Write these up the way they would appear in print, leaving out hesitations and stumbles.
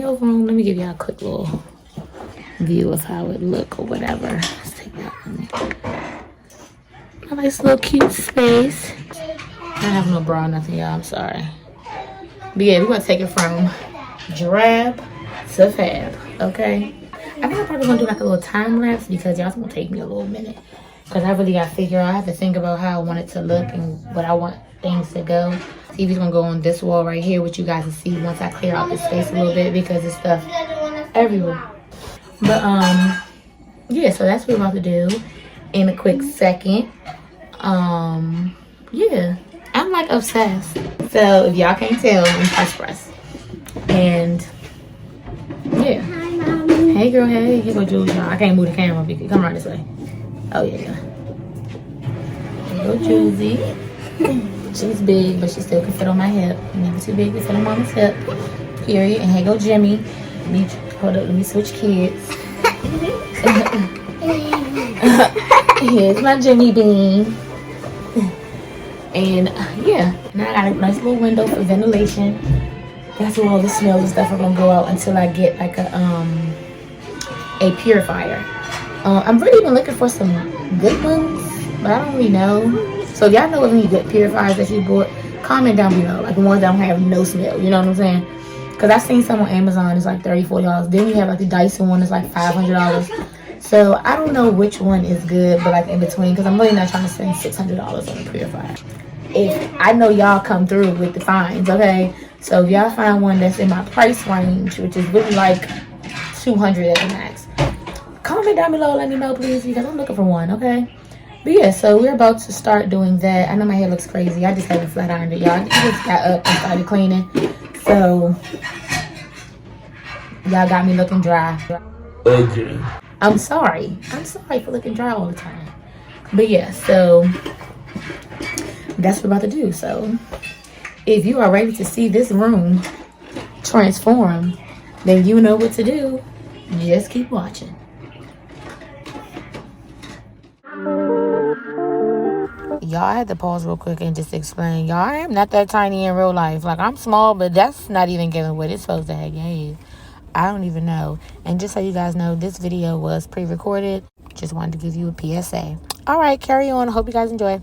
nail room. Let me give y'all a quick little view of how it look or whatever. Let's take that one. A nice little cute space. I don't have no bra or nothing, y'all. I'm sorry. But yeah, we're gonna take it from drab to fab, okay? I think I'm probably gonna do like a little time lapse because y'all's gonna take me a little minute. Because I really gotta figure out, I have to think about how I want it to look and what I want things to go. See if it's gonna go on this wall right here, which you guys will see once I clear out this space a little bit because there's stuff everywhere. But yeah, so that's what we're about to do in a quick second. Yeah, I'm like obsessed. So if y'all can't tell, I'm press. And yeah. Hi, Mommy. Hey girl, hey. Here go Julie, y'all. I can't move the camera because come right this way. Oh yeah. Here go Julie. She's big, but she still can fit on my hip. Never too big to fit on Mama's hip. Period. And here go Jimmy. Hold up, let me switch kids. Here's my Jimmy Bean. And yeah, now I got a nice little window for ventilation. That's where all the smells and stuff are gonna go out until I get like a purifier. I'm really been looking for some good ones, but I don't really know. So if y'all know of any good purifiers that you bought, comment down below. Like the ones that don't have no smell, you know what I'm saying? Because I've seen some on Amazon, it's like $30, $40. Then you have like the Dyson one, it's like $500. So I don't know which one is good, but like in between, because I'm really not trying to spend $600 on a purifier. If I know y'all come through with the finds, okay? So if y'all find one that's in my price range, which is really like $200 at the max, comment down below, let me know please, because I'm looking for one, okay? But yeah, so we're about to start doing that. I know my hair looks crazy. I just haven't flat ironed it, y'all. I just got up and started cleaning. So y'all got me looking dry. Okay. I'm sorry for looking dry all the time. But yeah, so that's what we're about to do. So if you are ready to see this room transform, then you know what to do. Just keep watching. Y'all, I had to pause real quick and just explain. Y'all, I am not that tiny in real life. Like, I'm small, but that's not even giving what it's supposed to have. Yeah, I don't even know. And just so you guys know, this video was pre-recorded. Just wanted to give you a PSA. All right, carry on. Hope you guys enjoy.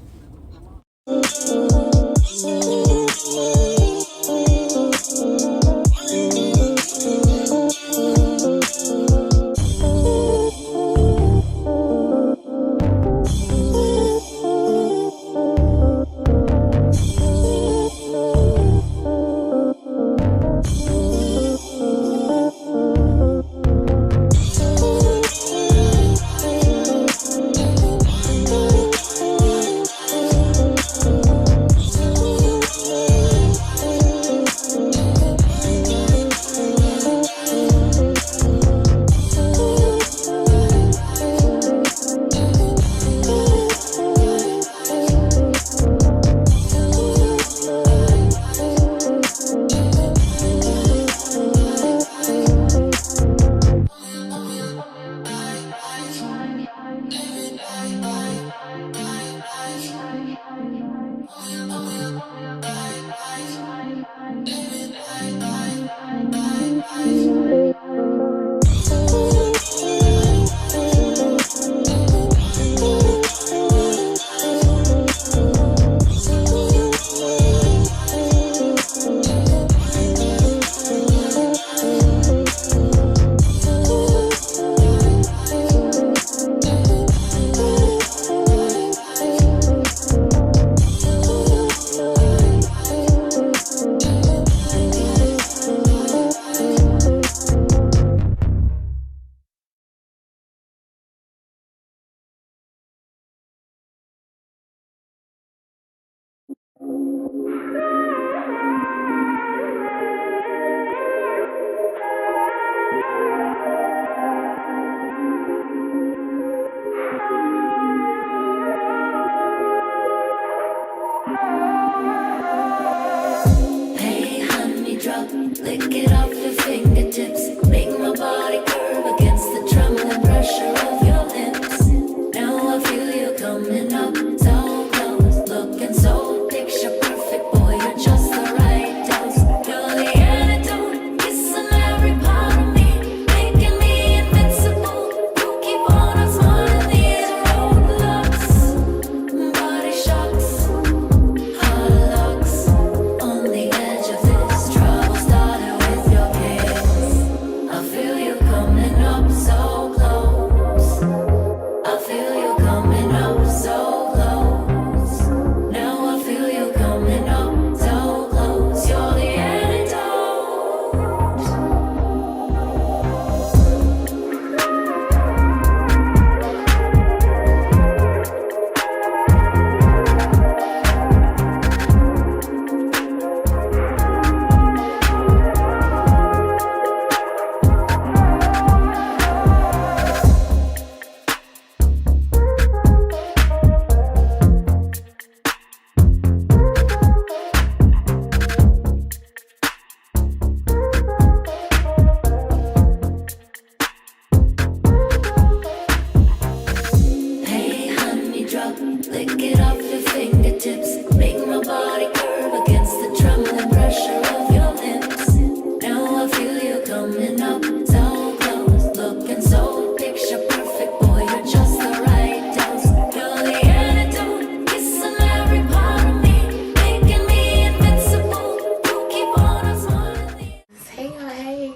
coming up so close, looking so picture perfect. Boy, you're just the right dose. You're the antidote, kissing every part of me, making me invincible. You keep on us smiling. Hey, hey.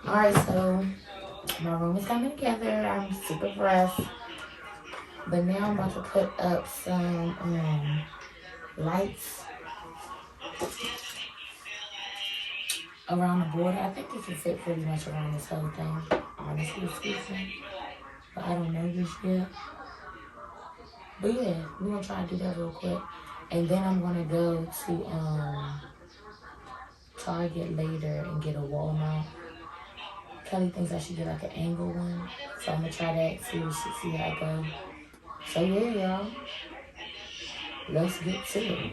Alright, so my room is coming together. I'm super pressed. But now I'm about to put up some lights around the border. I think this will fit pretty much around this whole thing, honestly speaking. But I don't know this yet. But yeah, we're gonna try to do that real quick. And then I'm gonna go to Target later and get a wall mount. Kelly thinks I should get like an angle one. So I'm gonna try that, see how it goes. So yeah, y'all. Let's get to it.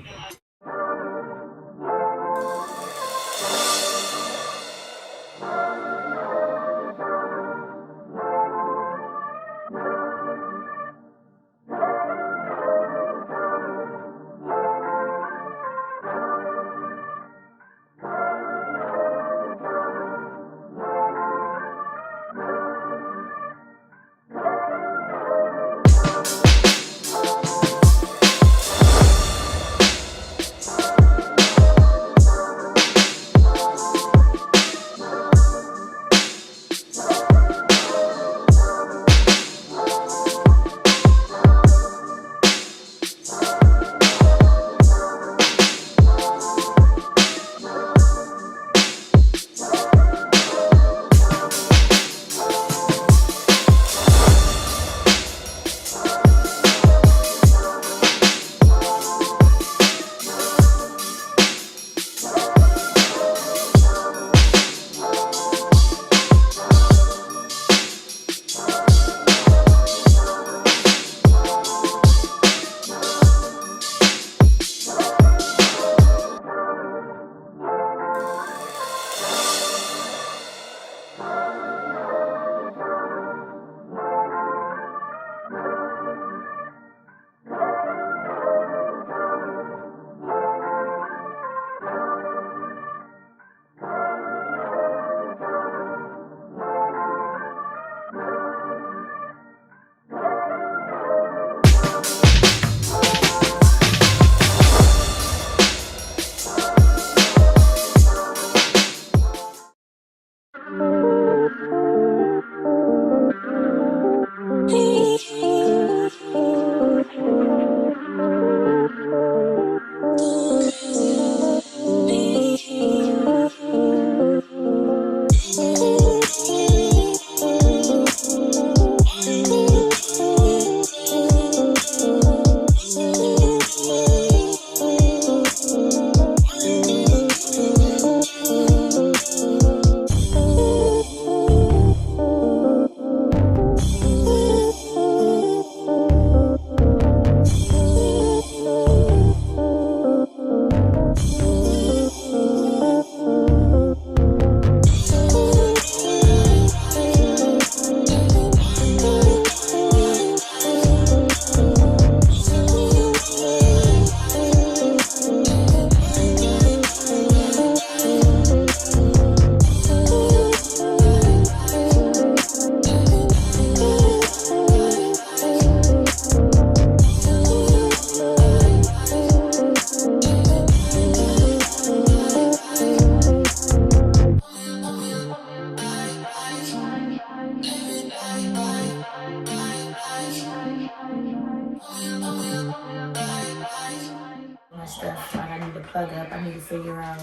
My stuff that I need to plug up. I need to figure out.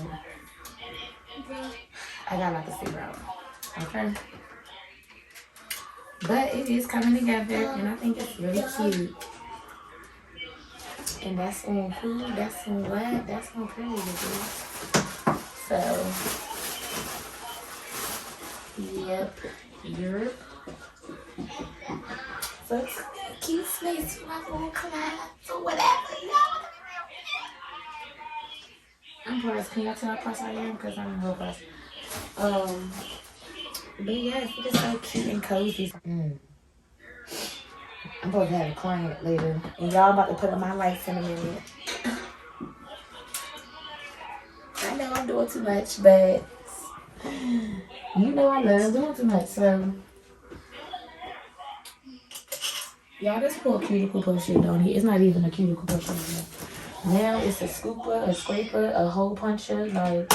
I got a lot to figure out. Okay. But it is coming together, and I think it's really cute. And that's on food. That's on what? That's on pretty. So, yep. Europe. So it's a cute space for my little class or whatever, you know. I'm pressed. Can y'all tell how pressed I am? Because I'm real pressed. But yes, it is so cute and cozy. I'm supposed to have a client later. And y'all about to put on my lights in a minute. I know I'm doing too much, but You know I love doing too much, so. Y'all, this poor cuticle push shit, don't it? It's not even a cuticle push anymore. Now it's a scooper, a scraper, a hole puncher, like,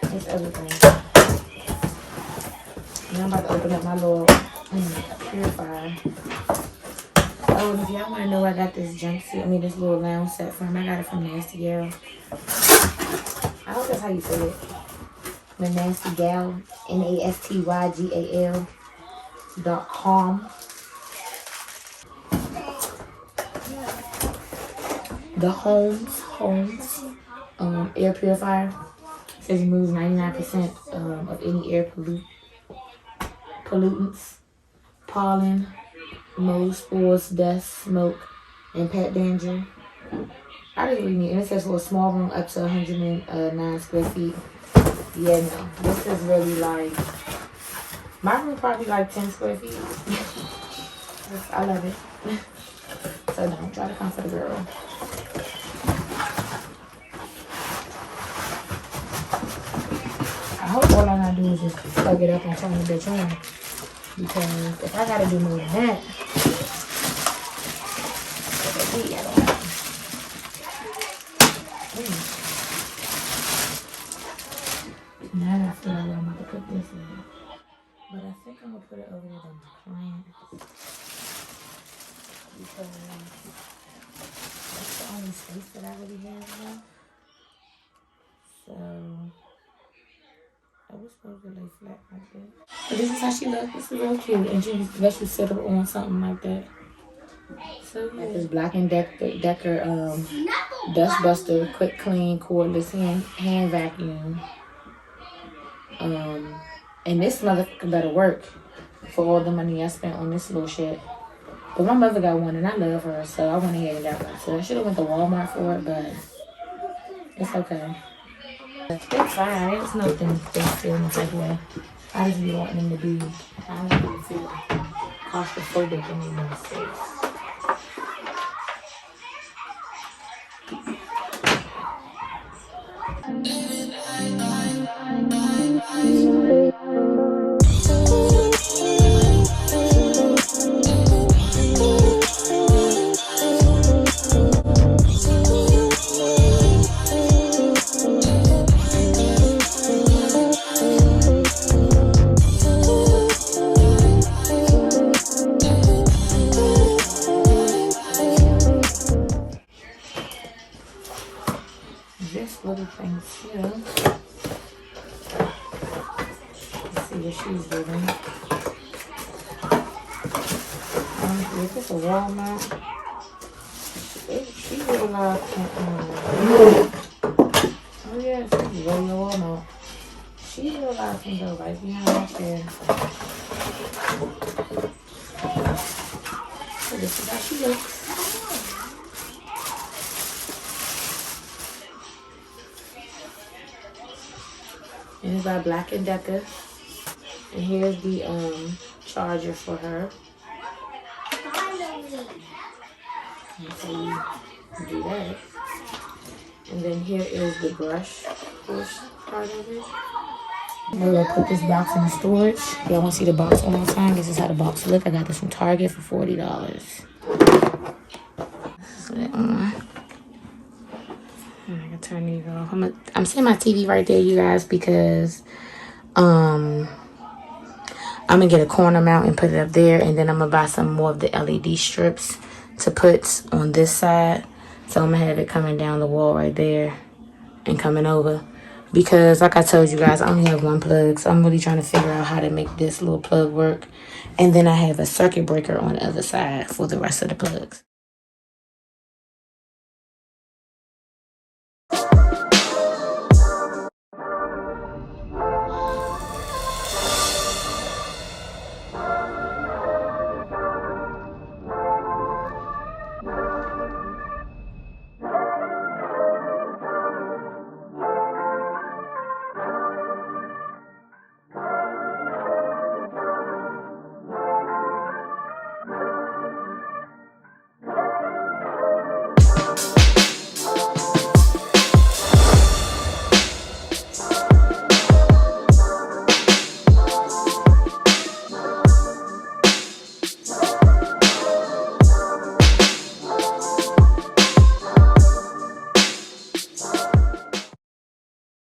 it's everything. Now I'm about to open up my little purifier. Oh, and if y'all want to know where I got this jumpsuit, this little lounge set from, I got it from Nasty Gal. I hope that's how you say it. The Nasty Gal, NASTYGAL.com. The Holmes air purifier says removes 99% of any air pollutants, pollen, mold, spores, dust, smoke, and pet danger. I just really need, and it says for a small room up to 109 square feet. Yeah, no, this is really like, my room probably like 10 square feet. I love it. So don't try to come for the girl. I hope all I gotta do is just plug it up and turn the bitch on. Because if I gotta do more than that, I don't know. Now I feel like I'm about to put this in. But I think I'm gonna put it over there on the plant. Because that's the only space that I really have now. So I was supposed to lay flat like that. But this is how she looks. This is real cute. And she lets you sit her on something like that. So yeah. This Black & Decker Dust Buster Quick Clean Cordless hand vacuum. And this motherfucker better work for all the money I spent on this little shit. But my mother got one and I love her, so I went ahead and got one. So I should have went to Walmart for it, but it's okay. It's fine. It's nothing still in the type of way. I just be wanting them to be, I don't really feel claustrophobic in my space. Little things here. Let's see what she's doing. If it's a Walmart, she realized oh yeah, she's going to Walmart. She realized can go right behind my chair. So this is how she looks. And it's by Black & Decker. And here's the charger for her. And so you do that. And then here is the brush part of it. We're gonna put this box in the storage. Y'all wanna see the box one more time? This is how the box look. I got this from Target for $40. So that on. I can turn these off. I'm setting my TV right there, you guys, because I'm gonna get a corner mount and put it up there, and then I'm gonna buy some more of the LED strips to put on this side. So I'm gonna have it coming down the wall right there and coming over, because like I told you guys, I only have one plug, so I'm really trying to figure out how to make this little plug work. And then I have a circuit breaker on the other side for the rest of the plugs.